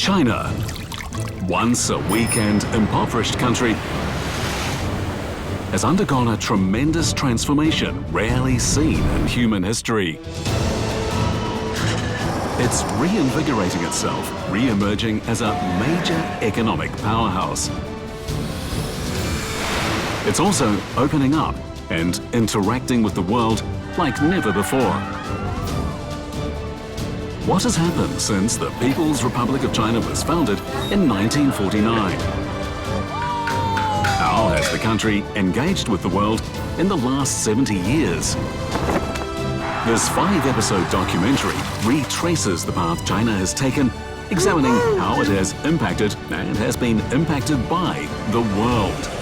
China, once a weak and impoverished country, has undergone a tremendous transformation rarely seen in human history. It's reinvigorating itself, re-emerging as a major economic powerhouse. It's also opening up and interacting with the world like never before. What has happened since the People's Republic of China was founded in 1949? How has the country engaged with the world in the last 70 years? This 5-episode documentary retraces the path China has taken, examining how it has impacted and has been impacted by the world.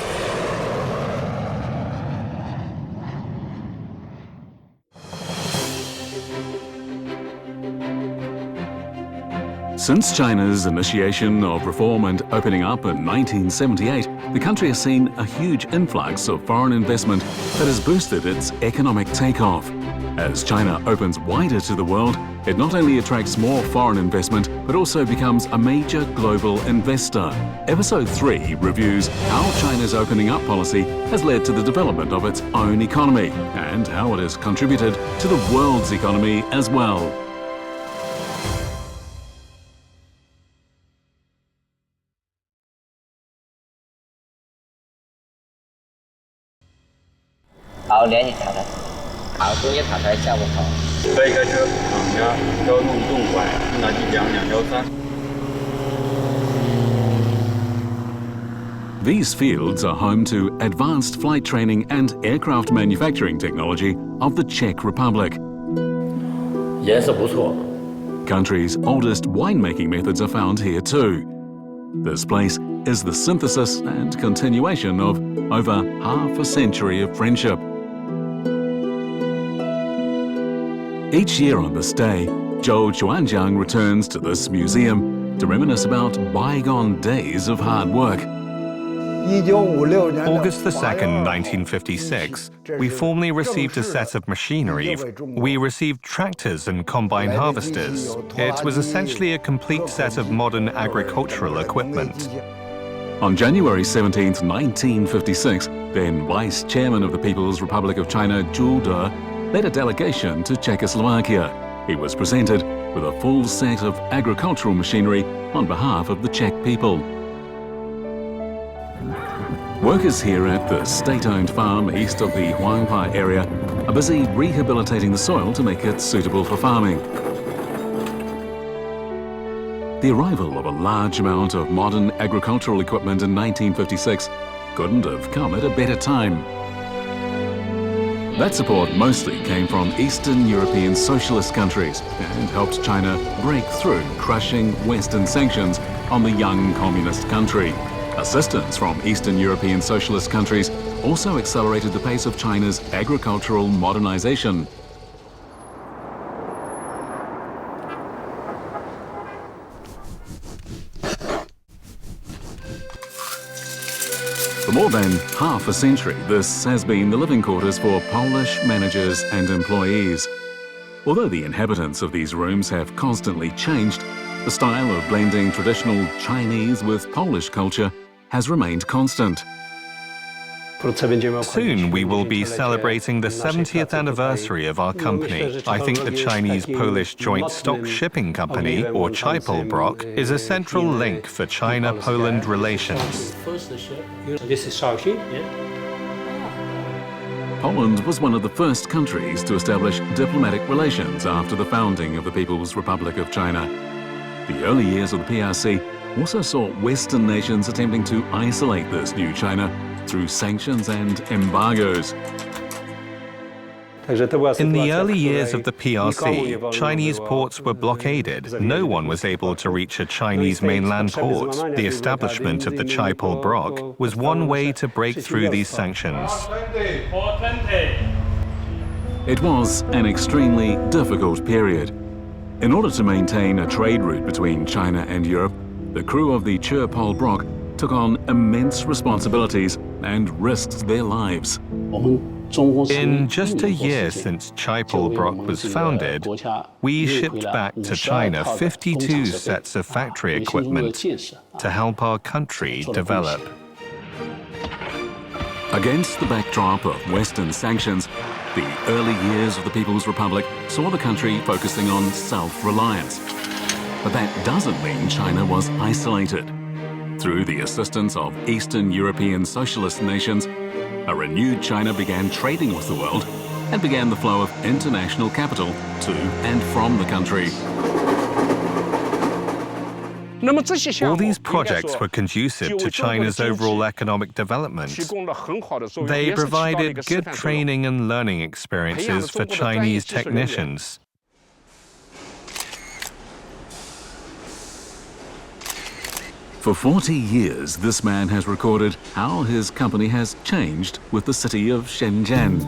Since China's initiation of reform and opening up in 1978, the country has seen a huge influx of foreign investment that has boosted its economic takeoff. As China opens wider to the world, it not only attracts more foreign investment, but also becomes a major global investor. Episode 3 reviews how China's opening up policy has led to the development of its own economy and how it has contributed to the world's economy as well. These fields are home to advanced flight training and aircraft manufacturing technology of the Czech Republic. Country's oldest winemaking methods are found here too. This place is the synthesis and continuation of over half a century of friendship. Each year on this day, Zhou Chuanjiang returns to this museum to reminisce about bygone days of hard work. August 2nd, 1956, we formally received a set of machinery. We received tractors and combine harvesters. It was essentially a complete set of modern agricultural equipment. On January 17, 1956, then Vice Chairman of the People's Republic of China, Zhu De, led a delegation to Czechoslovakia. He was presented with a full set of agricultural machinery on behalf of the Czech people. Workers here at the state-owned farm east of the Huangpa area are busy rehabilitating the soil to make it suitable for farming. The arrival of a large amount of modern agricultural equipment in 1956 couldn't have come at a better time. That support mostly came from Eastern European socialist countries and helped China break through crushing Western sanctions on the young communist country. Assistance from Eastern European socialist countries also accelerated the pace of China's agricultural modernization. For more than half a century, this has been the living quarters for Polish managers and employees. Although the inhabitants of these rooms have constantly changed, the style of blending traditional Chinese with Polish culture has remained constant. Soon we will be celebrating the 70th anniversary of our company. I think the Chinese-Polish Joint Stock Shipping Company, or Chapel-Brock, is a central link for China-Poland relations. Poland was one of the first countries to establish diplomatic relations after the founding of the People's Republic of China. The early years of the PRC also saw Western nations attempting to isolate this new China through sanctions and embargoes. In the early years of the PRC, Chinese ports were blockaded. No one was able to reach a Chinese mainland port. The establishment of the Chapel-Brock was one way to break through these sanctions. It was an extremely difficult period. In order to maintain a trade route between China and Europe, the crew of the Chapel-Brock took on immense responsibilities and risked their lives. In just a year since Chaipal Brock was founded, we shipped back to China 52 sets of factory equipment to help our country develop. Against the backdrop of Western sanctions, the early years of the People's Republic saw the country focusing on self-reliance. But that doesn't mean China was isolated. Through the assistance of Eastern European socialist nations, a renewed China began trading with the world and began the flow of international capital to and from the country. All these projects were conducive to China's overall economic development. They provided good training and learning experiences for Chinese technicians. For 40 years, this man has recorded how his company has changed with the city of Shenzhen.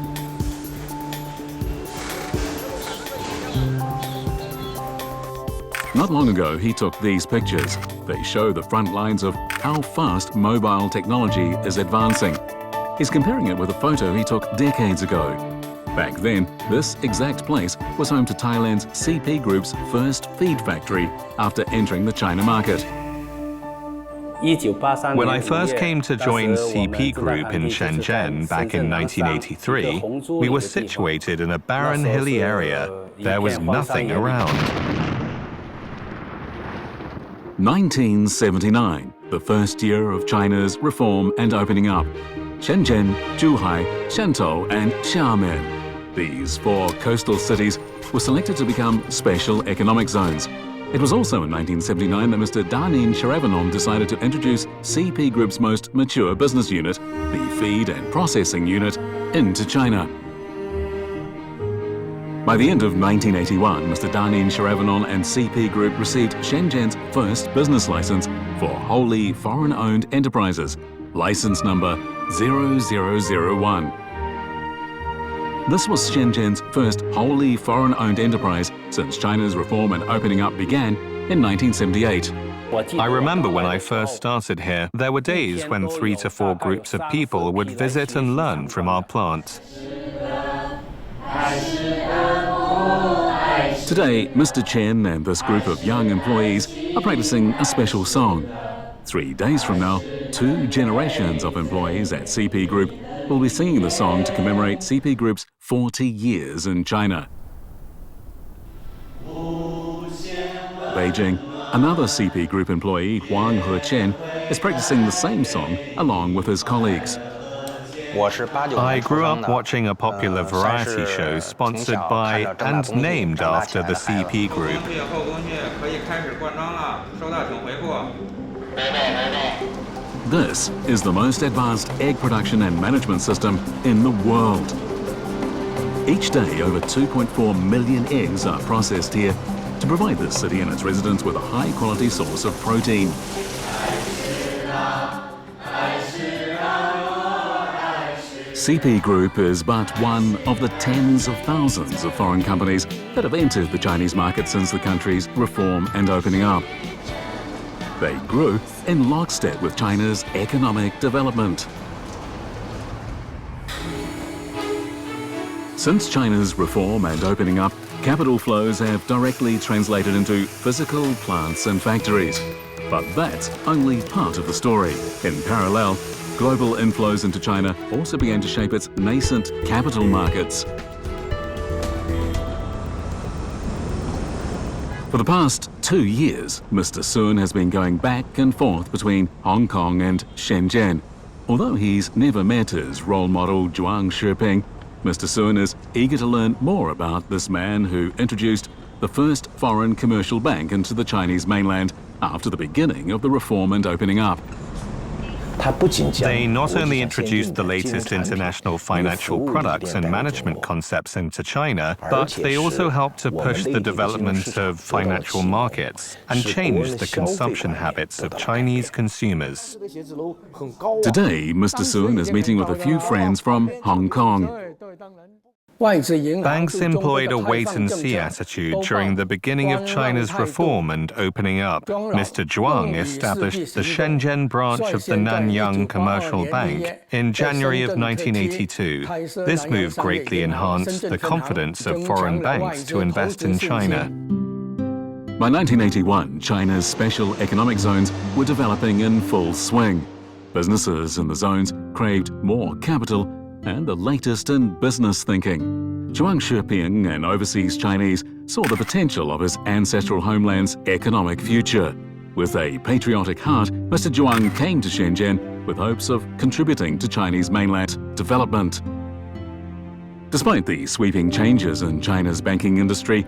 Not long ago, he took these pictures. They show the front lines of how fast mobile technology is advancing. He's comparing it with a photo he took decades ago. Back then, this exact place was home to Thailand's CP Group's first feed factory after entering the China market. When I first came to join CP Group in Shenzhen back in 1983, we were situated in a barren, hilly area. There was nothing around. 1979, the first year of China's reform and opening up. Shenzhen, Zhuhai, Shantou and Xiamen. These four coastal cities were selected to become special economic zones. It was also in 1979 that Mr. Daya decided to introduce CP Group's most mature business unit, the Feed and Processing Unit, into China. By the end of 1981, Mr. Daya and CP Group received Shenzhen's first business license for wholly foreign-owned enterprises, license number 0001. This was Shenzhen's first wholly foreign-owned enterprise since China's reform and opening up began in 1978. I remember when I first started here, there were days when 3 to 4 groups of people would visit and learn from our plant. Today, Mr. Chen and this group of young employees are practicing a special song. 3 days from now, 2 generations of employees at CP Group will be singing the song to commemorate CP Group's 40 years in China. Beijing, another CP Group employee, Huang Hechen, is practicing the same song along with his colleagues. I grew up watching a popular variety show sponsored by and named after the CP Group. This is the most advanced egg production and management system in the world. Each day, over 2.4 million eggs are processed here to provide this city and its residents with a high-quality source of protein. CP Group is but one of the tens of thousands of foreign companies that have entered the Chinese market since the country's reform and opening up. They grew in lockstep with China's economic development. Since China's reform and opening up, capital flows have directly translated into physical plants and factories. But that's only part of the story. In parallel, global inflows into China also began to shape its nascent capital markets. For the past 2 years, Mr. Sun has been going back and forth between Hong Kong and Shenzhen. Although he's never met his role model Zhuang Shiping, Mr. Sun is eager to learn more about this man who introduced the first foreign commercial bank into the Chinese mainland after the beginning of the reform and opening up. They not only introduced the latest international financial products and management concepts into China, but they also helped to push the development of financial markets and change the consumption habits of Chinese consumers. Today, Mr. Sun is meeting with a few friends from Hong Kong. Banks employed a wait-and-see attitude during the beginning of China's reform and opening up. Mr. Zhuang established the Shenzhen branch of the Nanyang Commercial Bank in January of 1982. This move greatly enhanced the confidence of foreign banks to invest in China. By 1981, China's special economic zones were developing in full swing. Businesses in the zones craved more capital and the latest in business thinking. Zhuang Shiping, an overseas Chinese, saw the potential of his ancestral homeland's economic future. With a patriotic heart, Mr. Zhuang came to Shenzhen with hopes of contributing to Chinese mainland development. Despite the sweeping changes in China's banking industry,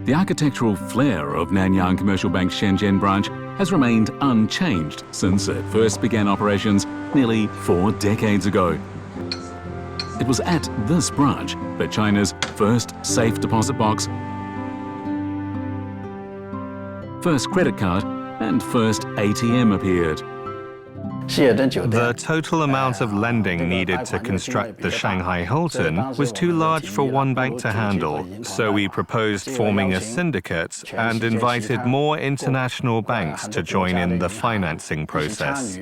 the architectural flair of Nanyang Commercial Bank's Shenzhen branch has remained unchanged since it first began operations nearly 4 decades ago. It was at this branch that China's first safe deposit box, first credit card, and first ATM appeared. The total amount of lending needed to construct the Shanghai Hilton was too large for one bank to handle, so we proposed forming a syndicate and invited more international banks to join in the financing process.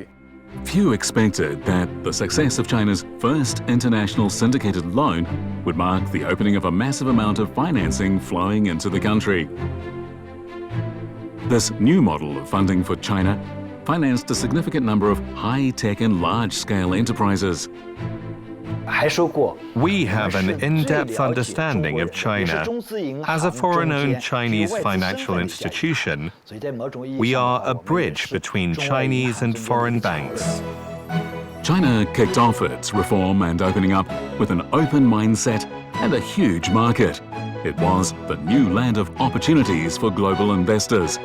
Few expected that the success of China's first international syndicated loan would mark the opening of a massive amount of financing flowing into the country. This new model of funding for China financed a significant number of high-tech and large-scale enterprises. We have an in-depth understanding of China. As a foreign-owned Chinese financial institution, we are a bridge between Chinese and foreign banks. China kicked off its reform and opening up with an open mindset and a huge market. It was the new land of opportunities for global investors.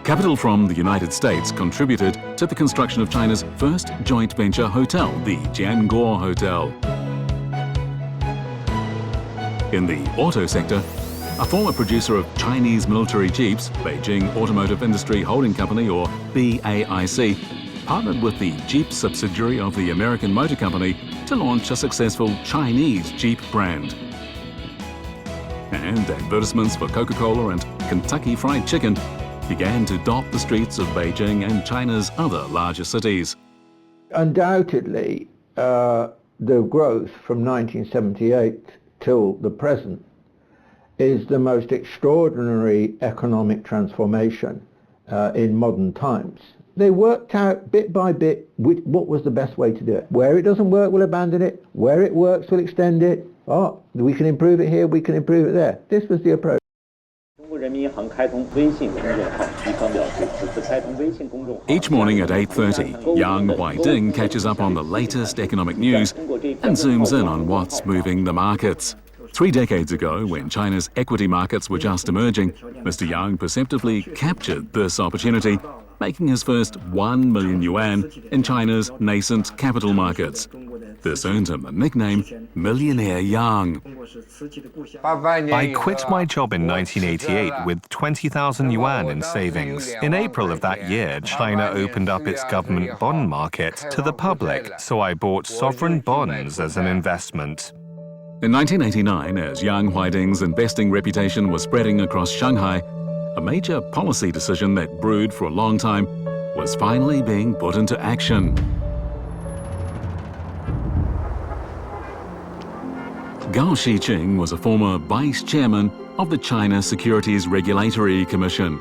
Capital from the United States contributed to the construction of China's first joint venture hotel, the Jianguo Hotel. In the auto sector, a former producer of Chinese military jeeps, Beijing Automotive Industry Holding Company, or BAIC, partnered with the Jeep subsidiary of the American Motor Company to launch a successful Chinese Jeep brand. And advertisements for Coca-Cola and Kentucky Fried Chicken began to dot the streets of Beijing and China's other larger cities. Undoubtedly, the growth from 1978 till the present is the most extraordinary economic transformation in modern times. They worked out bit by bit what was the best way to do it. Where it doesn't work, we'll abandon it. Where it works, we'll extend it. Oh, we can improve it here, we can improve it there. This was the approach. Each morning at 8:30, Yang Huaiding catches up on the latest economic news and zooms in on what's moving the markets. 3 decades ago, when China's equity markets were just emerging, Mr. Yang perceptively captured this opportunity, making his first 1 million yuan in China's nascent capital markets. This earned him the nickname Millionaire Yang. I quit my job in 1988 with 20,000 yuan in savings. In April of that year, China opened up its government bond market to the public, so I bought sovereign bonds as an investment. In 1989, as Yang Huaiding's investing reputation was spreading across Shanghai, a major policy decision that brewed for a long time was finally being put into action. Gao Shiqing was a former vice chairman of the China Securities Regulatory Commission.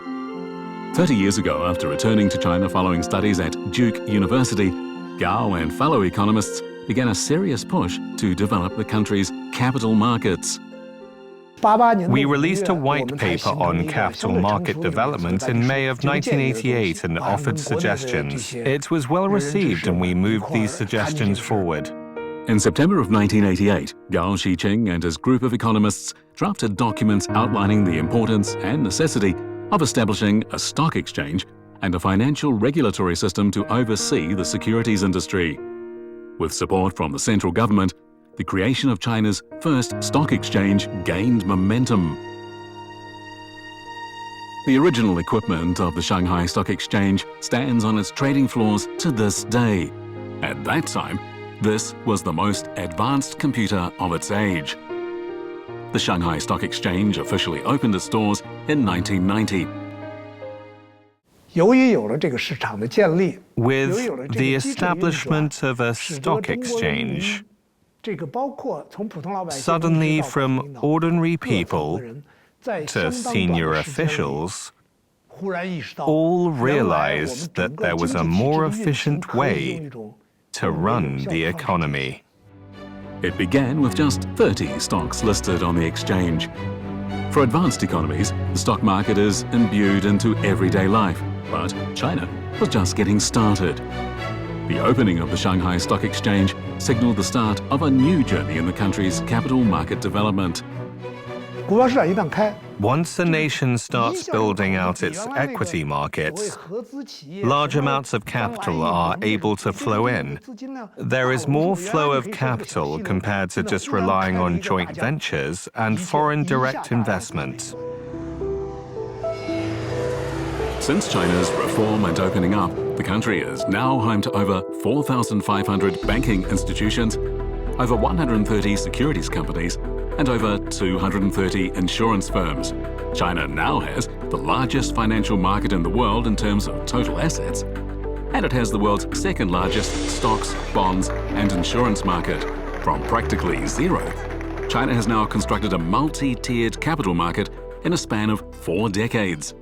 30 years ago, after returning to China following studies at Duke University, Gao and fellow economists began a serious push to develop the country's capital markets. We released a white paper on capital market development in May of 1988 and offered suggestions. It was well received and we moved these suggestions forward. In September of 1988, Gao Shiqing and his group of economists drafted documents outlining the importance and necessity of establishing a stock exchange and a financial regulatory system to oversee the securities industry. With support from the central government, the creation of China's first stock exchange gained momentum. The original equipment of the Shanghai Stock Exchange stands on its trading floors to this day. At that time, this was the most advanced computer of its age. The Shanghai Stock Exchange officially opened its doors in 1990. With the establishment of a stock exchange, suddenly from ordinary people to senior officials, all realized that there was a more efficient way to run the economy. It began with just 30 stocks listed on the exchange. For advanced economies, the stock market is imbued into everyday life, but China was just getting started. The opening of the Shanghai Stock Exchange signaled the start of a new journey in the country's capital market development. Once a nation starts building out its equity markets, large amounts of capital are able to flow in. There is more flow of capital compared to just relying on joint ventures and foreign direct investment. Since China's reform and opening up, the country is now home to over 4,500 banking institutions, over 130 securities companies, and over 230 insurance firms. China now has the largest financial market in the world in terms of total assets, and it has the world's second largest stocks, bonds, and insurance market. From practically zero, China has now constructed a multi-tiered capital market in a span of 4 decades.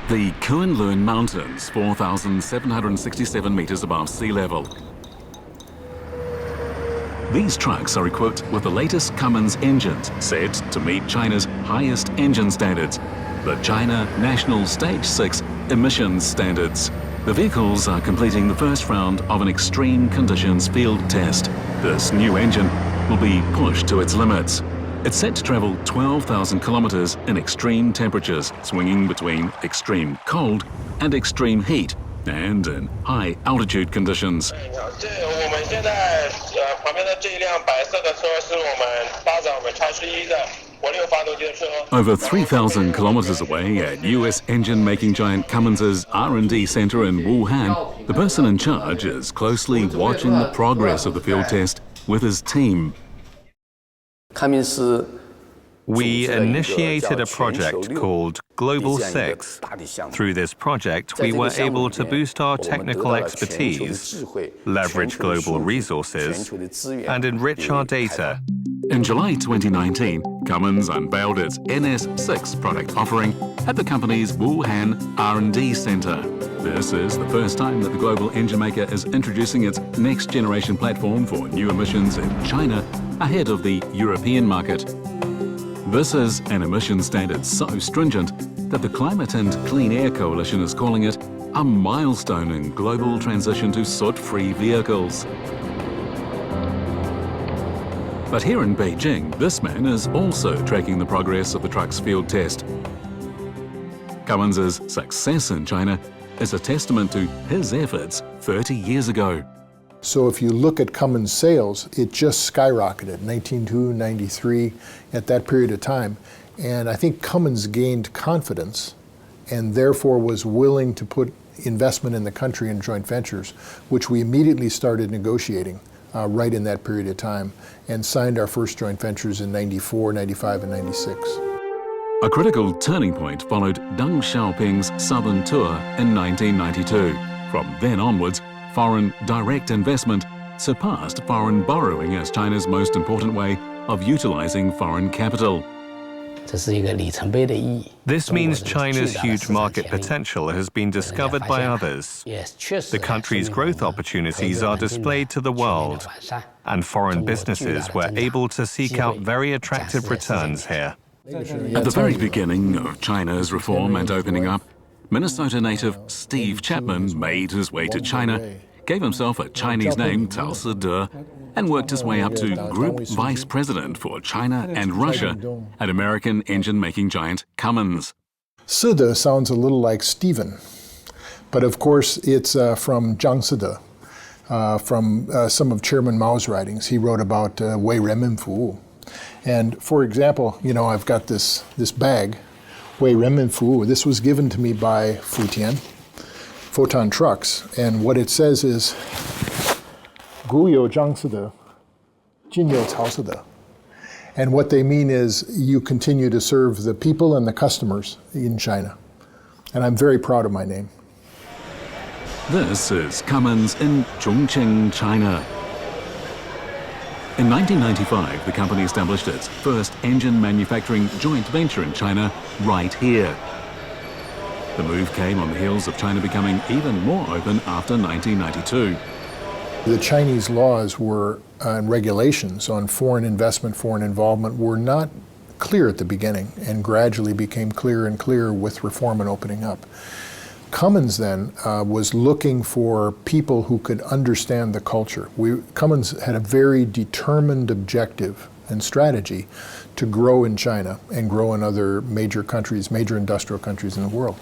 The Kunlun Mountains, 4,767 meters above sea level. These trucks are equipped with the latest Cummins engines, set to meet China's highest engine standards, the China National Stage 6 emissions standards. The vehicles are completing the first round of an extreme conditions field test. This new engine will be pushed to its limits. It's set to travel 12,000 kilometers in extreme temperatures, swinging between extreme cold and extreme heat, and in high altitude conditions. Over 3,000 kilometers away at US engine-making giant Cummins' R&D center in Wuhan, the person in charge is closely watching the progress of the field test with his team. We initiated a project called Global 6. Through this project, we were able to boost our technical expertise, leverage global resources, and enrich our data. In July 2019, Cummins unveiled its NS6 product offering at the company's Wuhan R&D Center. This is the first time that the global engine maker is introducing its next-generation platform for new emissions in China ahead of the European market. This is an emission standard so stringent that the Climate and Clean Air Coalition is calling it a milestone in global transition to soot-free vehicles. But here in Beijing, this man is also tracking the progress of the truck's field test. Cummins' success in China is a testament to his efforts 30 years ago. So if you look at Cummins' sales, it just skyrocketed, 1992, 93, at that period of time. And I think Cummins gained confidence and therefore was willing to put investment in the country in joint ventures, which we immediately started negotiating right in that period of time and signed our first joint ventures in 94, 95, and 96. A critical turning point followed Deng Xiaoping's southern tour in 1992. From then onwards, foreign direct investment surpassed foreign borrowing as China's most important way of utilizing foreign capital. This means China's huge market potential has been discovered by others. The country's growth opportunities are displayed to the world, and foreign businesses were able to seek out very attractive returns here. At the very beginning of China's reform and opening up, Minnesota native Steve Chapman made his way to China, gave himself a Chinese name, Tao Si-de, and worked his way up to Group Vice President for China and Russia at American engine-making giant Cummins. Si-de sounds a little like Stephen, but of course it's from Zhang Si-de, from some of Chairman Mao's writings. He wrote about Wei Renmin Fu. And for example, you know, I've got this bag, Wei Renmin Fu. This was given to me by Futian, Photon Trucks, and what it says is, 古有张氏的金有操守的. And what they mean is you continue to serve the people and the customers in China. And I'm very proud of my name. This is Cummins in Chongqing, China. In 1995, the company established its first engine manufacturing joint venture in China right here. The move came on the heels of China becoming even more open after 1992. The Chinese laws were and regulations on foreign investment, foreign involvement were not clear at the beginning and gradually became clearer and clearer with reform and opening up. Cummins then was looking for people who could understand the culture. Cummins had a very determined objective and strategy to grow in China and grow in other major countries, major industrial countries in the world.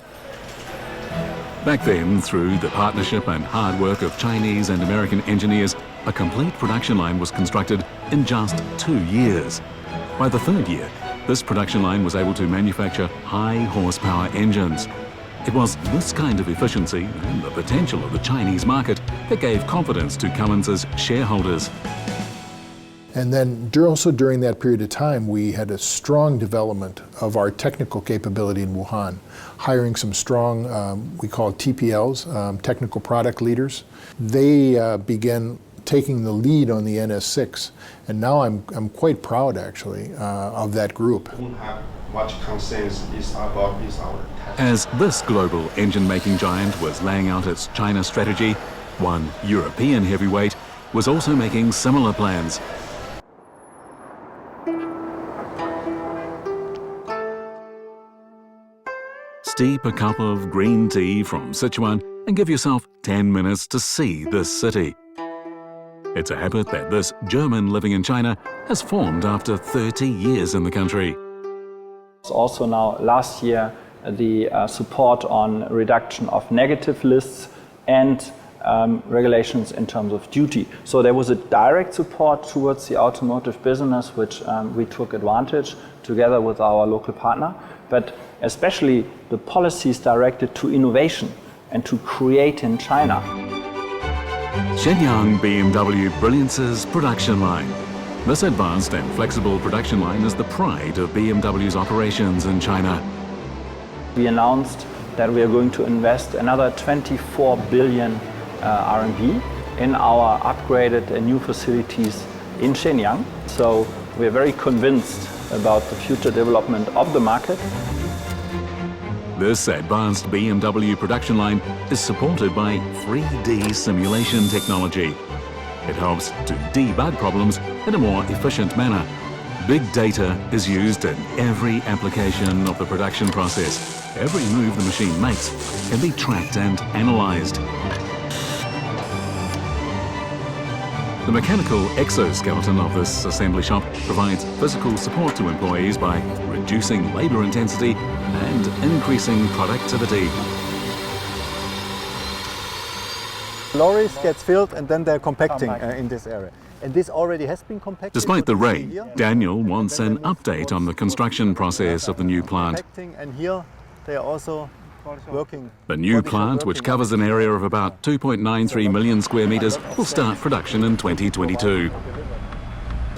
Back then, through the partnership and hard work of Chinese and American engineers, a complete production line was constructed in just 2 years. By the third year, this production line was able to manufacture high horsepower engines. It was this kind of efficiency and the potential of the Chinese market that gave confidence to Cummins' shareholders. And then also during that period of time, we had a strong development of our technical capability in Wuhan, hiring some strong, we call it TPLs, technical product leaders. They began taking the lead on the NS6, and now I'm quite proud actually of that group. Much concerns is about this our task. As this global engine-making giant was laying out its China strategy, one European heavyweight was also making similar plans. Steep a cup of green tea from Sichuan and give yourself 10 minutes to see this city. It's a habit that this German living in China has formed after 30 years in the country. Also now, last year, the support on reduction of negative lists and regulations in terms of duty. So there was a direct support towards the automotive business, which we took advantage together with our local partner, but especially the policies directed to innovation and to create in China. Shenyang BMW Brilliance's production line. This advanced and flexible production line is the pride of BMW's operations in China. We announced that we are going to invest another 24 billion RMB in our upgraded and new facilities in Shenyang. So we're very convinced about the future development of the market. This advanced BMW production line is supported by 3D simulation technology. It helps to debug problems in a more efficient manner. Big data is used in every application of the production process. Every move the machine makes can be tracked and analyzed. The mechanical exoskeleton of this assembly shop provides physical support to employees by reducing labor intensity and increasing productivity. Lorries get filled and then they're compacting in this area. And this already has been compacted. Despite the rain, Daniel wants an update on the construction process of the new plant. And here they are also working. The new plant, which covers an area of about 2.93 million square meters, will start production in 2022.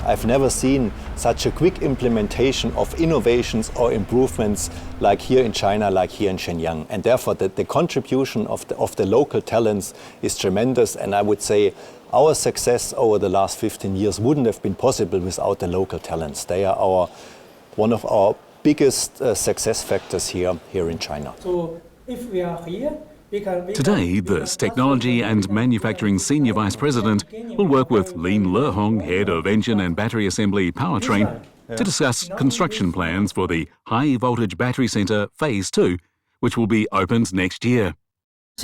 I've never seen such a quick implementation of innovations or improvements like here in China, like here in Shenyang. And therefore the contribution of the local talents is tremendous. And I would say our success over the last 15 years wouldn't have been possible without the local talents. They are one of our biggest success factors here in China. So if we are here, Today, this Technology and Manufacturing Senior Vice President will work with Lin Lehong, Head of Engine and Battery Assembly Powertrain, to discuss construction plans for the High Voltage Battery Centre Phase 2, which will be opened next year.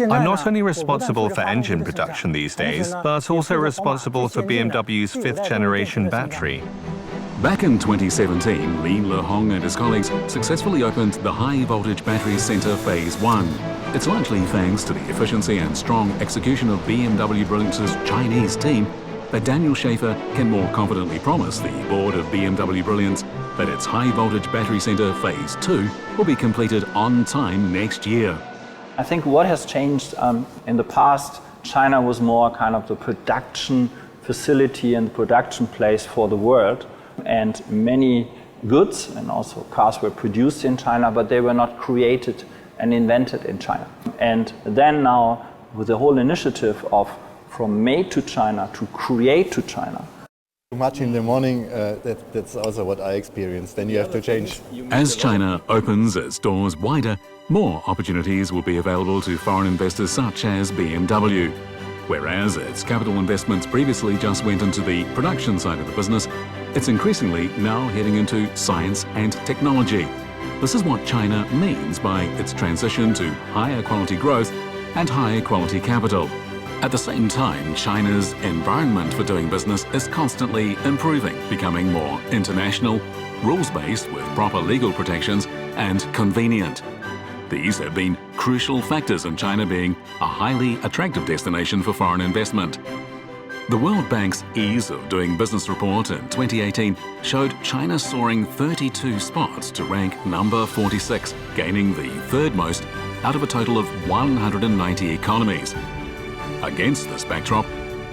I'm not only responsible for engine production these days, but also responsible for BMW's 5th generation battery. Back in 2017, Lin Lehong and his colleagues successfully opened the High Voltage Battery Centre Phase 1. It's largely thanks to the efficiency and strong execution of BMW Brilliance's Chinese team that Daniel Schaefer can more confidently promise the board of BMW Brilliance that its High Voltage Battery Centre Phase 2 will be completed on time next year. I think what has changed in the past, China was more kind of the production facility and production place for the world. And many goods and also cars were produced in China, but they were not created and invented in China. And then now, with the whole initiative of from made to China to create to China. Too much in the morning, that's also what I experienced. Then you have to change. As China opens its doors wider, more opportunities will be available to foreign investors such as BMW. Whereas its capital investments previously just went into the production side of the business, it's increasingly now heading into science and technology. This is what China means by its transition to higher quality growth and higher quality capital. At the same time, China's environment for doing business is constantly improving, becoming more international, rules-based with proper legal protections, and convenient. These have been crucial factors in China being a highly attractive destination for foreign investment. The World Bank's Ease of Doing Business report in 2018 showed China soaring 32 spots to rank number 46, gaining the third most out of a total of 190 economies. Against this backdrop,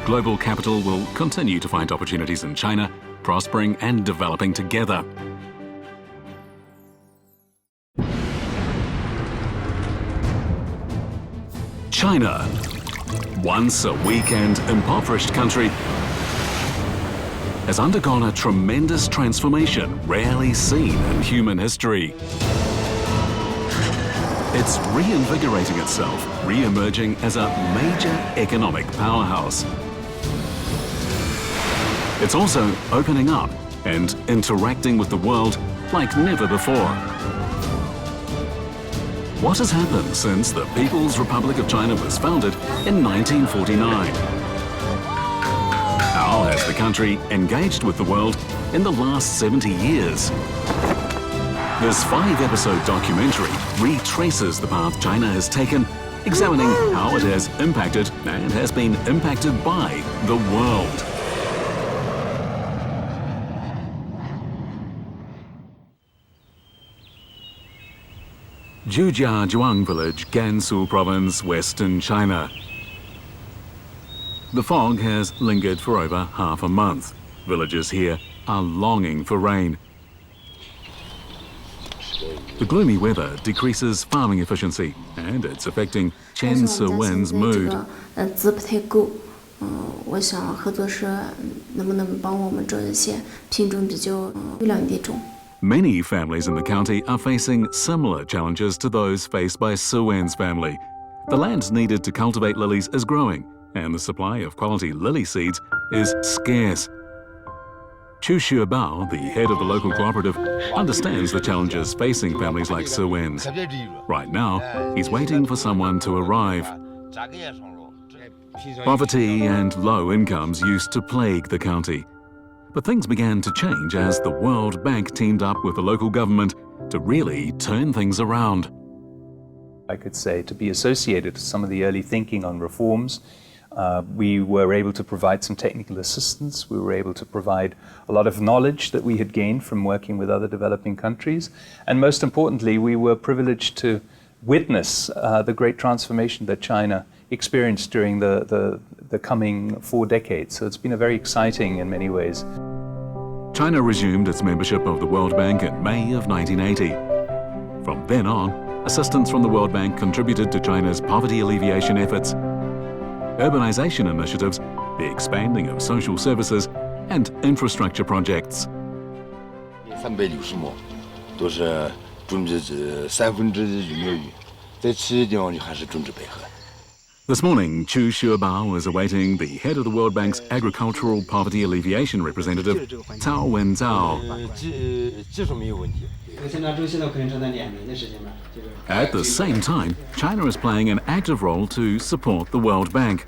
global capital will continue to find opportunities in China, prospering and developing together. China, once a weak and impoverished country, has undergone a tremendous transformation rarely seen in human history. It's reinvigorating itself, re-emerging as a major economic powerhouse. It's also opening up and interacting with the world like never before. What has happened since the People's Republic of China was founded in 1949? How has the country engaged with the world in the last 70 years? This 5-episode documentary retraces the path China has taken, examining how it has impacted and has been impacted by the world. Jujiazhuang village, Gansu province, western China. The fog has lingered for over half a month. Villagers here are longing for rain. The gloomy weather decreases farming efficiency, and it's affecting Chen Se-wen's mood. Many families in the county are facing similar challenges to those faced by Se-wen's family. The land needed to cultivate lilies is growing, and the supply of quality lily seeds is scarce. Chu Xiubao, the head of the local cooperative, understands the challenges facing families like Se-wen's. Right now, he's waiting for someone to arrive. Poverty and low incomes used to plague the county. But things began to change as the World Bank teamed up with the local government to really turn things around. I could say to be associated with some of the early thinking on reforms. We were able to provide some technical assistance. We were able to provide a lot of knowledge that we had gained from working with other developing countries. And most importantly, we were privileged to witness the great transformation that China experienced during the coming 4 decades. So it's been a very exciting in many ways. China resumed its membership of the World Bank in May of 1980. From then on, assistance from the World Bank contributed to China's poverty alleviation efforts, urbanization initiatives, the expanding of social services, and infrastructure projects. 360亩都是种植1/3有没有雨，在其他地方就还是种植百合。 This morning, Chu Xiubao is awaiting the head of the World Bank's Agricultural Poverty Alleviation representative, Cao Wenzhao. At the same time, China is playing an active role to support the World Bank.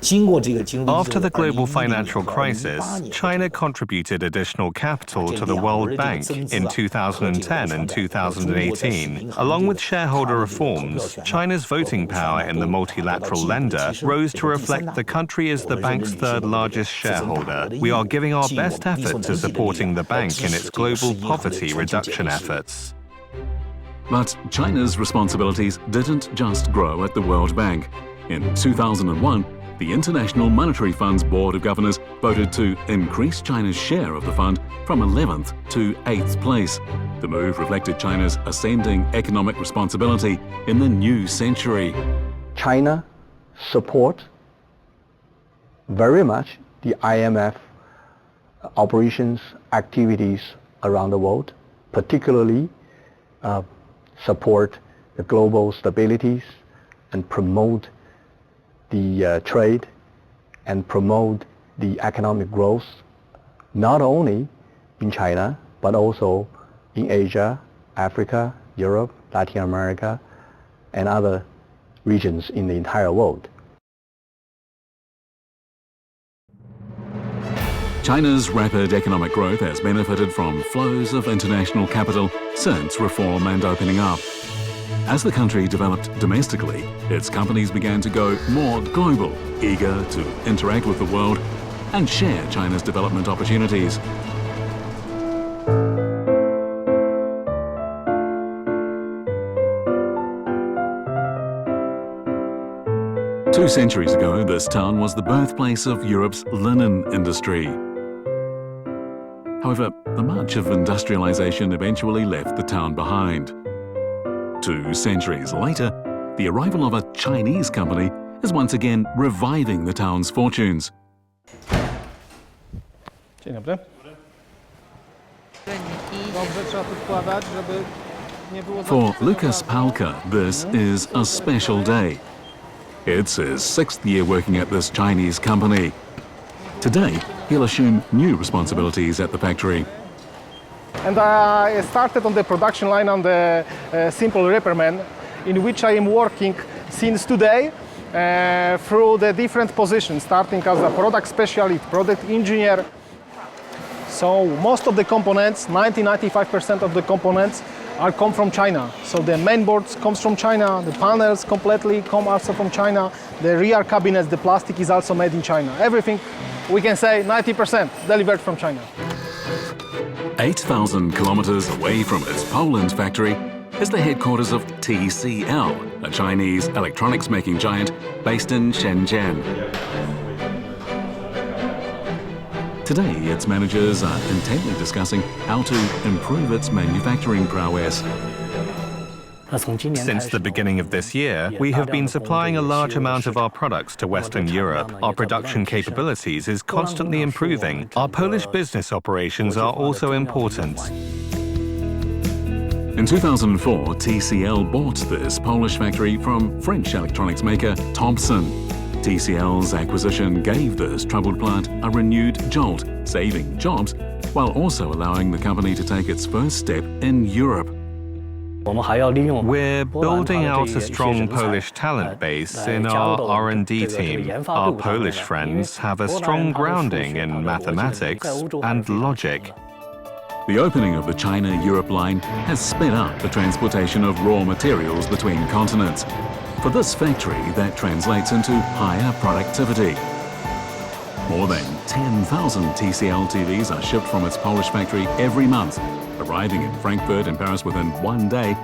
After the global financial crisis, China contributed additional capital to the World Bank in 2010 and 2018. Along with shareholder reforms, China's voting power in the multilateral lender rose to reflect the country as the bank's third largest shareholder. We are giving our best effort to supporting the bank in its global poverty reduction efforts. But China's responsibilities didn't just grow at the World Bank. In 2001, the International Monetary Fund's Board of Governors voted to increase China's share of the fund from 11th to 8th place. The move reflected China's ascending economic responsibility in the new century. China supports very much the IMF operations activities around the world, particularly support the global stabilities and promote the trade and promote the economic growth, not only in China, but also in Asia, Africa, Europe, Latin America, and other regions in the entire world. China's rapid economic growth has benefited from flows of international capital since reform and opening up. As the country developed domestically, its companies began to go more global, eager to interact with the world and share China's development opportunities. Two centuries ago, this town was the birthplace of Europe's linen industry. However, the march of industrialization eventually left the town behind. 2 centuries later, the arrival of a Chinese company is once again reviving the town's fortunes. Dzień dobry. Dobrze, trzeba tu wkładać, żeby nie było... For Lucas Palka, this is a special day. It's his 6th year working at this Chinese company. Today, he'll assume new responsibilities at the factory. And I started on the production line on the simple repairman, in which I am working since today through the different positions, starting as a product specialist, product engineer. So most of the components, 90-95% of the components come from China. So the main boards comes from China, the panels completely come also from China, the rear cabinets, the plastic is also made in China. Everything, we can say 90% delivered from China. 8,000 kilometers away from its Poland factory is the headquarters of TCL, a Chinese electronics making giant based in Shenyang. Today, its managers are intently discussing how to improve its manufacturing prowess. Since the beginning of this year, we have been supplying a large amount of our products to Western Europe. Our production capabilities is constantly improving. Our Polish business operations are also important. In 2004, TCL bought this Polish factory from French electronics maker Thompson. TCL's acquisition gave this troubled plant a renewed jolt, saving jobs, while also allowing the company to take its first step in Europe. We're building out a strong Polish talent base in our R&D team. Our Polish friends have a strong grounding in mathematics and logic. The opening of the China-Europe line has sped up the transportation of raw materials between continents. For this factory, that translates into higher productivity. More than 10,000 TCL TVs are shipped from its Polish factory every month, arriving in Frankfurt and Paris within 1 day,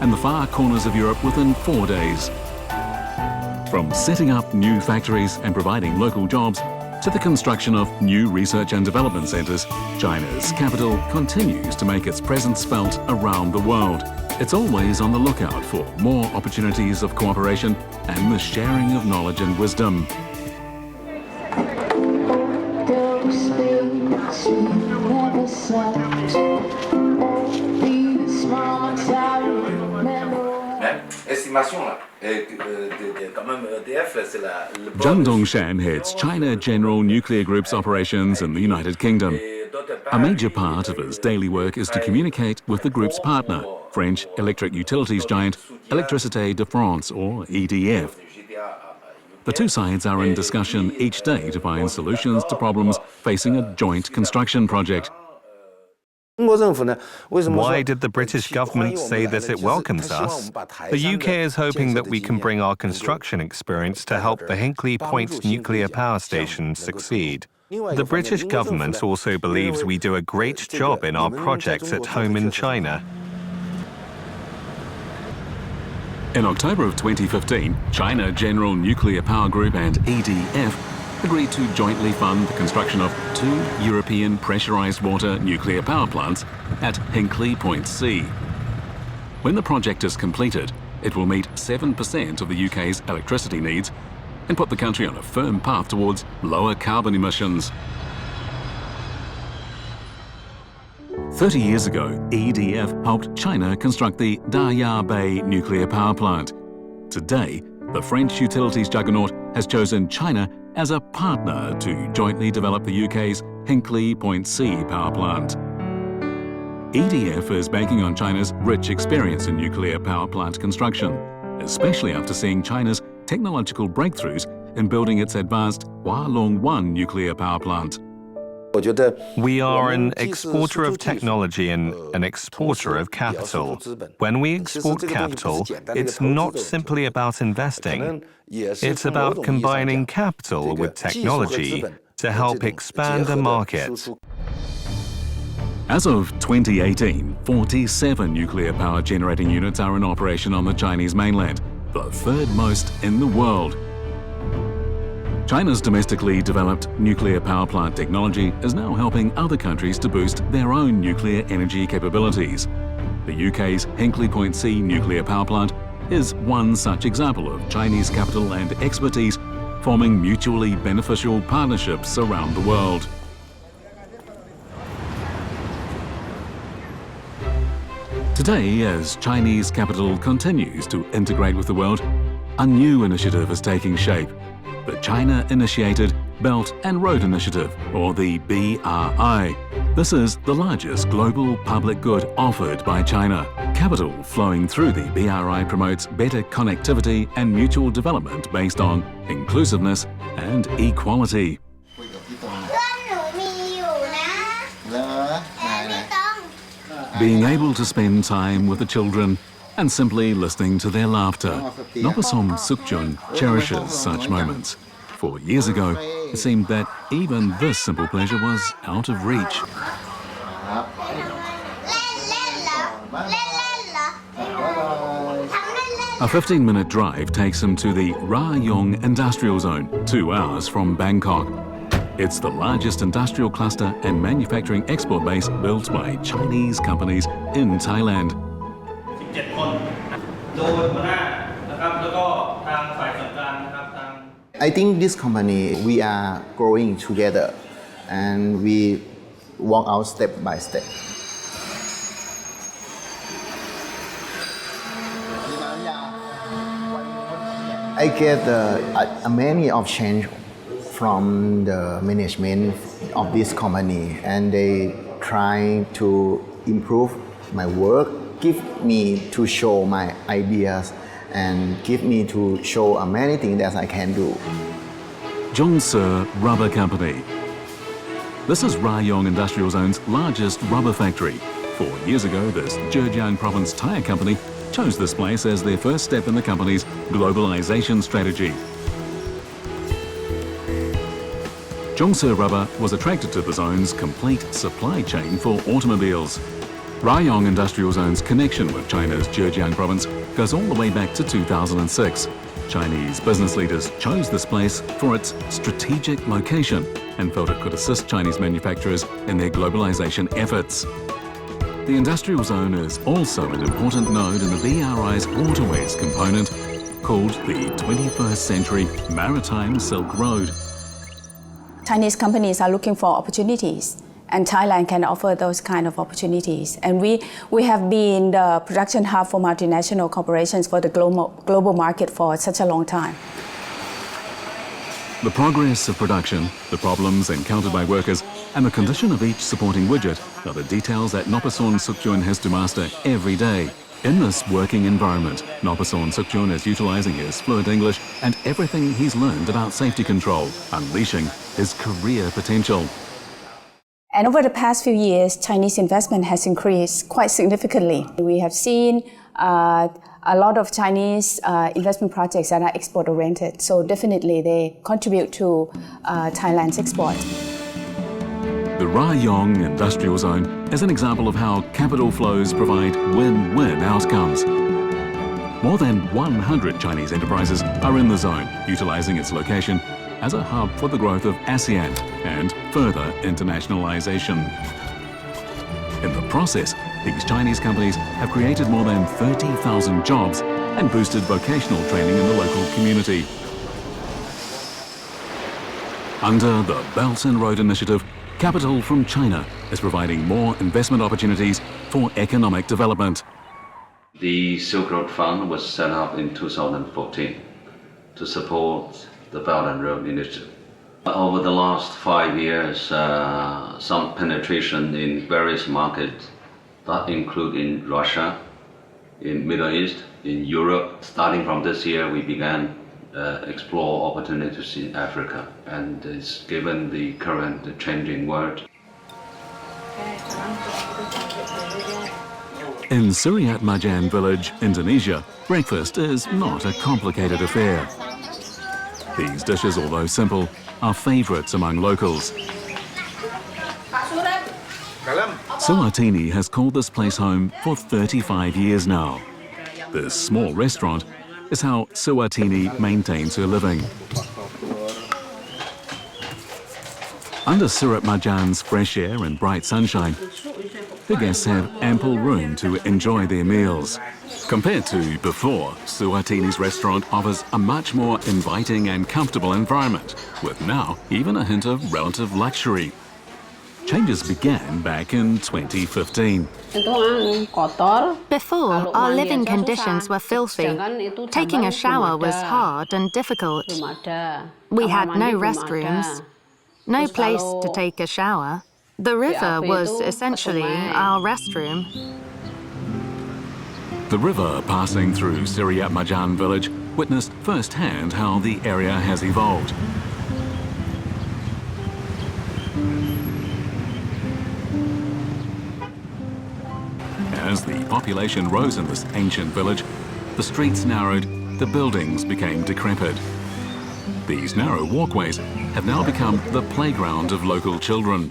and the far corners of Europe within 4 days. From setting up new factories and providing local jobs to the construction of new research and development centers, China's capital continues to make its presence felt around the world. It's always on the lookout for more opportunities of cooperation and the sharing of knowledge and wisdom. Zhang Dongshan heads China General Nuclear Group's operations in the United Kingdom. A major part of his daily work is to communicate with the group's partner, French electric utilities giant Électricité de France, or EDF. The two sides are in discussion each day to find solutions to problems facing a joint construction project. Why did the British government say that it welcomes us? The UK is hoping that we can bring our construction experience to help the Hinkley Point nuclear power station succeed. The British government also believes we do a great job in our projects at home in China. In October of 2015, China General Nuclear Power Group and EDF agreed to jointly fund the construction of 2 European pressurized water nuclear power plants at Hinkley Point C. When the project is completed, it will meet 7% of the UK's electricity needs and put the country on a firm path towards lower carbon emissions. 30 years ago, EDF helped China construct the Daya Bay nuclear power plant. Today, the French utilities juggernaut has chosen China as a partner to jointly develop the UK's Hinkley Point C power plant. EDF is banking on China's rich experience in nuclear power plant construction, especially after seeing China's technological breakthroughs in building its advanced Hualong 1 nuclear power plant. We are an exporter of technology and an exporter of capital. When we export capital, it's not simply about investing. It's about combining capital with technology to help expand a market. As of 2018, 47 nuclear power generating units are in operation on the Chinese mainland, the third most in the world. China's domestically developed nuclear power plant technology is now helping other countries to boost their own nuclear energy capabilities. The UK's Hinkley Point C nuclear power plant is one such example of Chinese capital and expertise forming mutually beneficial partnerships around the world. Today, as Chinese capital continues to integrate with the world, a new initiative is taking shape. The China-initiated Belt and Road Initiative, or the BRI. This is the largest global public good offered by China. Capital flowing through the BRI promotes better connectivity and mutual development based on inclusiveness and equality. Being able to spend time with the children and simply listening to their laughter. Nopasom Sukjun cherishes such moments. 4 years ago, it seemed that even this simple pleasure was out of reach. A 15-minute drive takes him to the Rayong Industrial Zone, 2 hours from Bangkok. It's the largest industrial cluster and manufacturing export base built by Chinese companies in Thailand. I think this company, we are growing together and we walk out step by step. I get many of change from the management of this company, and they try to improve my work, give me to show my ideas, and give me to show many things that I can do. Zhongse Rubber Company. This is Rayong Industrial Zone's largest rubber factory. 4 years ago, this Zhejiang Province tyre company chose this place as their first step in the company's globalization strategy. Zhongse Rubber was attracted to the zone's complete supply chain for automobiles. Rayong Industrial Zone's connection with China's Zhejiang Province goes all the way back to 2006. Chinese business leaders chose this place for its strategic location and felt it could assist Chinese manufacturers in their globalization efforts. The industrial zone is also an important node in the BRI's waterways component, called the 21st Century Maritime Silk Road. Chinese companies are looking for opportunities, and Thailand can offer those kind of opportunities. And we have been the production hub for multinational corporations for the global market for such a long time. The progress of production, the problems encountered by workers, and the condition of each supporting widget are the details that Nopasom Sukjun has to master every day. In this working environment, Nopasom Sukjun is utilizing his fluent English and everything he's learned about safety control, unleashing his career potential. And over the past few years, Chinese investment has increased quite significantly. We have seen a lot of Chinese investment projects that are export-oriented, so definitely they contribute to Thailand's export. The Rayong Industrial Zone is an example of how capital flows provide win-win outcomes. More than 100 Chinese enterprises are in the zone, utilizing its location as a hub for the growth of ASEAN and further internationalization. In the process, these Chinese companies have created more than 30,000 jobs and boosted vocational training in the local community. Under the Belt and Road Initiative, capital from China is providing more investment opportunities for economic development. The Silk Road Fund was set up in 2014 to support the Belt and Road Initiative. Over the last 5 years, some penetration in various markets that include in Russia, in Middle East, in Europe. Starting from this year, we began explore opportunities in Africa, and it's given the current changing world. In Suryat Majan village, Indonesia, breakfast is not a complicated affair. These dishes, although simple, are favourites among locals. Suwatini has called this place home for 35 years now. This small restaurant is how Suwatini maintains her living. Under Surat Majan's fresh air and bright sunshine, the guests have ample room to enjoy their meals. Compared to before, Suwatini's restaurant offers a much more inviting and comfortable environment, with now even a hint of relative luxury. Changes began back in 2015. Before, our living conditions were filthy. Taking a shower was hard and difficult. We had no restrooms, no place to take a shower. The river was essentially our restroom. The river passing through Suryat Majan village witnessed firsthand how the area has evolved. As the population rose in this ancient village, the streets narrowed, the buildings became decrepit. These narrow walkways have now become the playground of local children.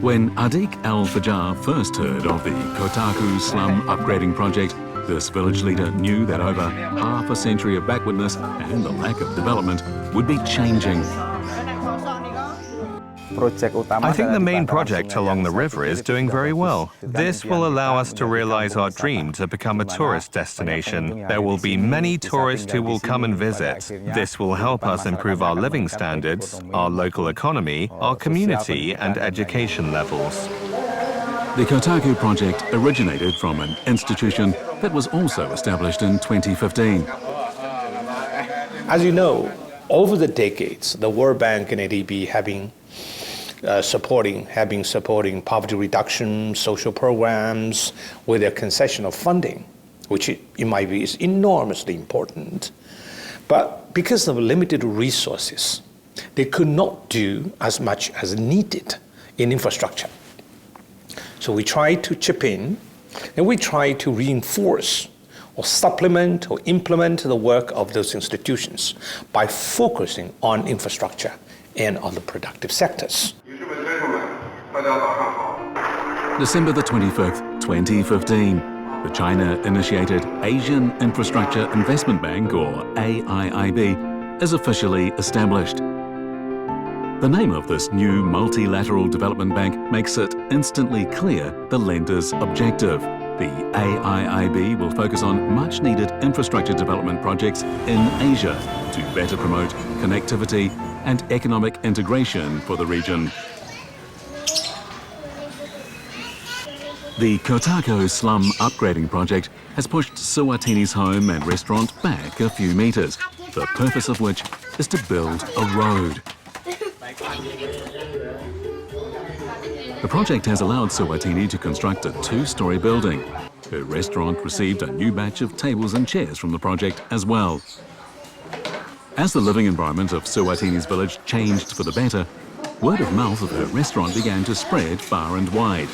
When Adik Al-Fajar first heard of the Kotaku slum upgrading project, this village leader knew that over half a century of backwardness and the lack of development would be changing. I think the main project along the river is doing very well. This will allow us to realize our dream to become a tourist destination. There will be many tourists who will come and visit. This will help us improve our living standards, our local economy, our community and education levels. The Kotaku project originated from an institution that was also established in 2015. As you know, over the decades, the World Bank and ADB have been supporting poverty reduction, social programs with a concession of funding, which in my view is enormously important. But because of limited resources, they could not do as much as needed in infrastructure. So we try to chip in, and we try to reinforce or supplement or implement the work of those institutions by focusing on infrastructure and on the productive sectors. December the 25th, 2015, the China-initiated Asian Infrastructure Investment Bank, or AIIB, is officially established. The name of this new multilateral development bank makes it instantly clear the lender's objective. The AIIB will focus on much-needed infrastructure development projects in Asia to better promote connectivity and economic integration for the region. The Kotaku slum upgrading project has pushed Suwatini's home and restaurant back a few meters, the purpose of which is to build a road. The project has allowed Suwatini to construct a two-story building. Her restaurant received a new batch of tables and chairs from the project as well. As the living environment of Suwatini's village changed for the better, word of mouth of her restaurant began to spread far and wide.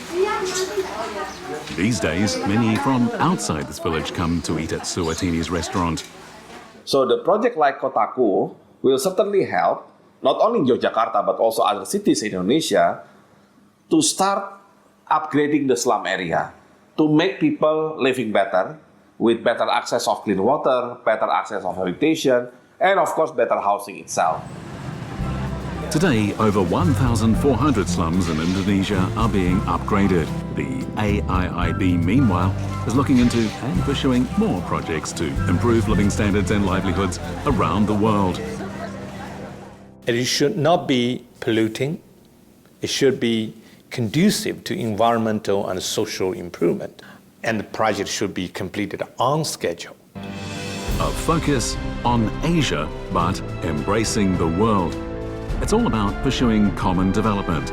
These days, many from outside this village come to eat at Suwatini's restaurant. So the project like Kotaku will certainly help, not only Yogyakarta, but also other cities in Indonesia, to start upgrading the slum area, to make people living better with better access of clean water, better access of sanitation, and of course better housing itself. Today, over 1,400 slums in Indonesia are being upgraded. The AIIB, meanwhile, is looking into and pursuing more projects to improve living standards and livelihoods around the world. It should not be polluting. It should be conducive to environmental and social improvement. And the project should be completed on schedule. A focus on Asia, but embracing the world. It's all about pursuing common development.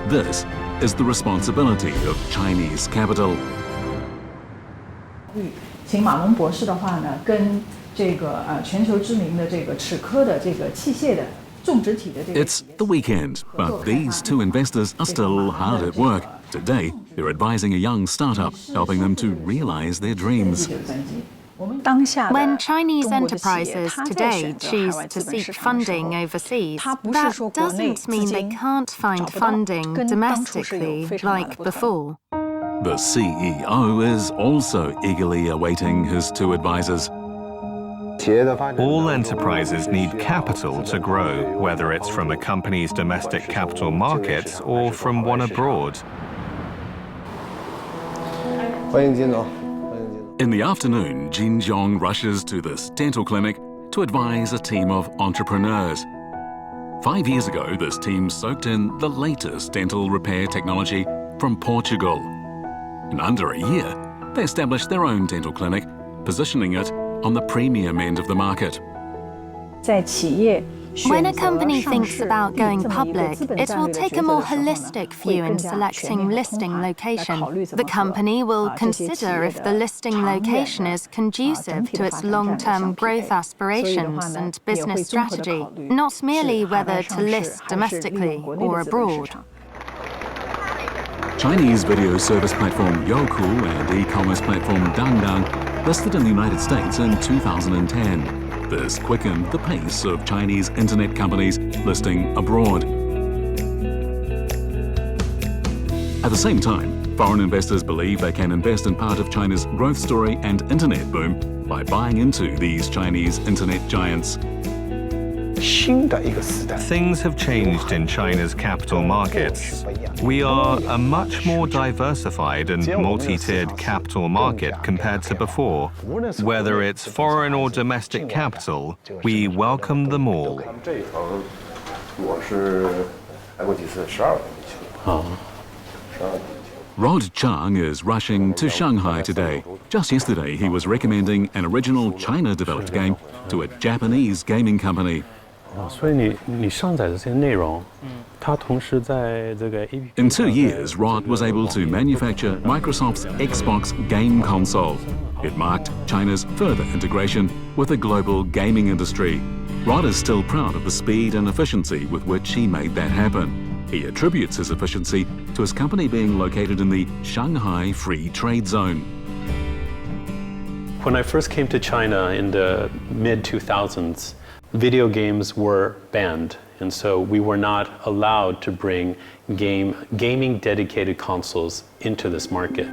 This is the responsibility of Chinese capital. 请马龙博士的话呢，跟这个全球知名的这个齿科的这个器械的种植体的这个。 It's the weekend, but these two investors are still hard at work. Today, they're advising a young startup, helping them to realize their dreams. When Chinese enterprises today choose to seek funding overseas, that doesn't mean they can't find funding domestically like before. The CEO is also eagerly awaiting his two advisors. All enterprises need capital to grow, whether it's from a company's domestic capital markets or from one abroad. In the afternoon, Jin Zhong rushes to this dental clinic to advise a team of entrepreneurs. 5 years ago, this team soaked in the latest dental repair technology from Portugal. In under a year, they established their own dental clinic, positioning it on the premium end of the market. When a company thinks about going public, it will take a more holistic view in selecting listing location. The company will consider if the listing location is conducive to its long-term growth aspirations and business strategy, not merely whether to list domestically or abroad. Chinese video service platform Youku and e-commerce platform Dangdang listed in the United States in 2010. This quickened the pace of Chinese internet companies listing abroad. At the same time, foreign investors believe they can invest in part of China's growth story and internet boom by buying into these Chinese internet giants. Things have changed in China's capital markets. We are a much more diversified and multi-tiered capital market compared to before. Whether it's foreign or domestic capital, we welcome them all. Rod Chang is rushing to Shanghai today. Just yesterday, he was recommending an original China-developed game to a Japanese gaming company. In 2 years, Rod was able to manufacture Microsoft's Xbox game console. It marked China's further integration with the global gaming industry. Rod is still proud of the speed and efficiency with which he made that happen. He attributes his efficiency to his company being located in the Shanghai Free Trade Zone. When I first came to China in the mid-2000s, video games were banned, and so we were not allowed to bring gaming dedicated consoles into this market.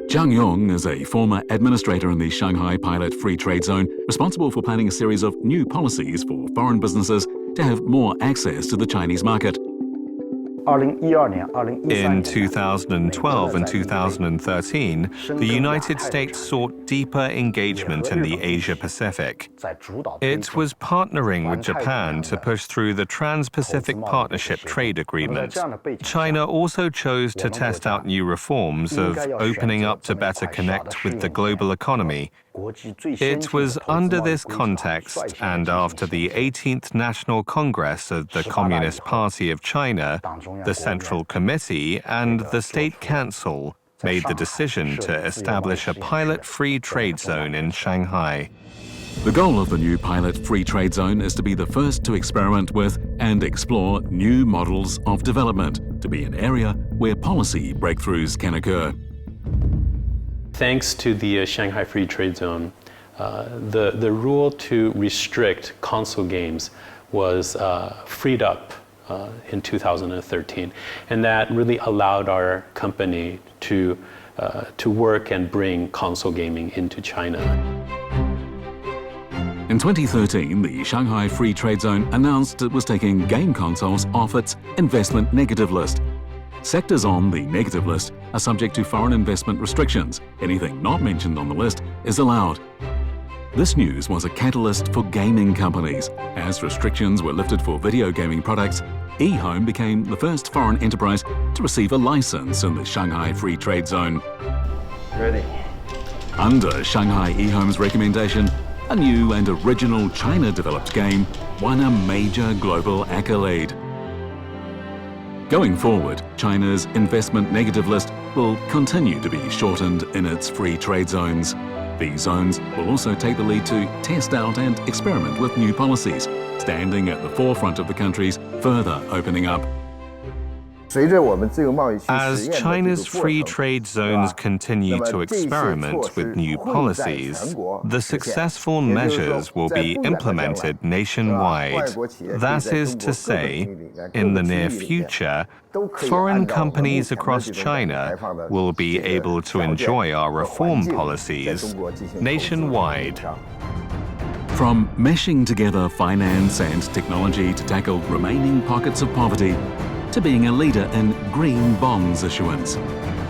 Zhang Yong is a former administrator in the Shanghai Pilot Free Trade Zone, responsible for planning a series of new policies for foreign businesses to have more access to the Chinese market. In 2012 and 2013, the United States sought deeper engagement in the Asia-Pacific. It was partnering with Japan to push through the Trans-Pacific Partnership Trade Agreement. China also chose to test out new reforms of opening up to better connect with the global economy. It was under this context and after the 18th National Congress of the Communist Party of China, the Central Committee and the State Council made the decision to establish a pilot free trade zone in Shanghai. The goal of the new pilot free trade zone is to be the first to experiment with and explore new models of development, to be an area where policy breakthroughs can occur. Thanks to the Shanghai Free Trade Zone, the rule to restrict console games was freed up in 2013. And that really allowed our company to work and bring console gaming into China. In 2013, the Shanghai Free Trade Zone announced it was taking game consoles off its investment negative list. Sectors on the negative list are subject to foreign investment restrictions. Anything not mentioned on the list is allowed. This news was a catalyst for gaming companies. As restrictions were lifted for video gaming products, eHome became the first foreign enterprise to receive a license in the Shanghai Free Trade Zone. Ready. Under Shanghai eHome's recommendation, a new and original China-developed game won a major global accolade. Going forward, China's investment negative list will continue to be shortened in its free trade zones. These zones will also take the lead to test out and experiment with new policies, standing at the forefront of the country's further opening up. As China's free trade zones continue to experiment with new policies, the successful measures will be implemented nationwide. That is to say, in the near future, foreign companies across China will be able to enjoy our reform policies nationwide. From meshing together finance and technology to tackle remaining pockets of poverty, to being a leader in green bonds issuance,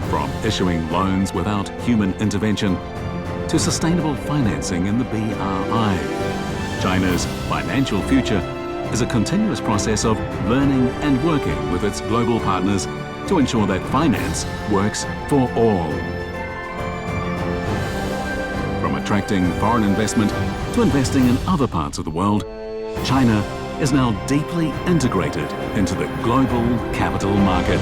from issuing loans without human intervention to sustainable financing in the BRI. China's financial future is a continuous process of learning and working with its global partners to ensure that finance works for all. From attracting foreign investment to investing in other parts of the world, China is now deeply integrated into the global capital market.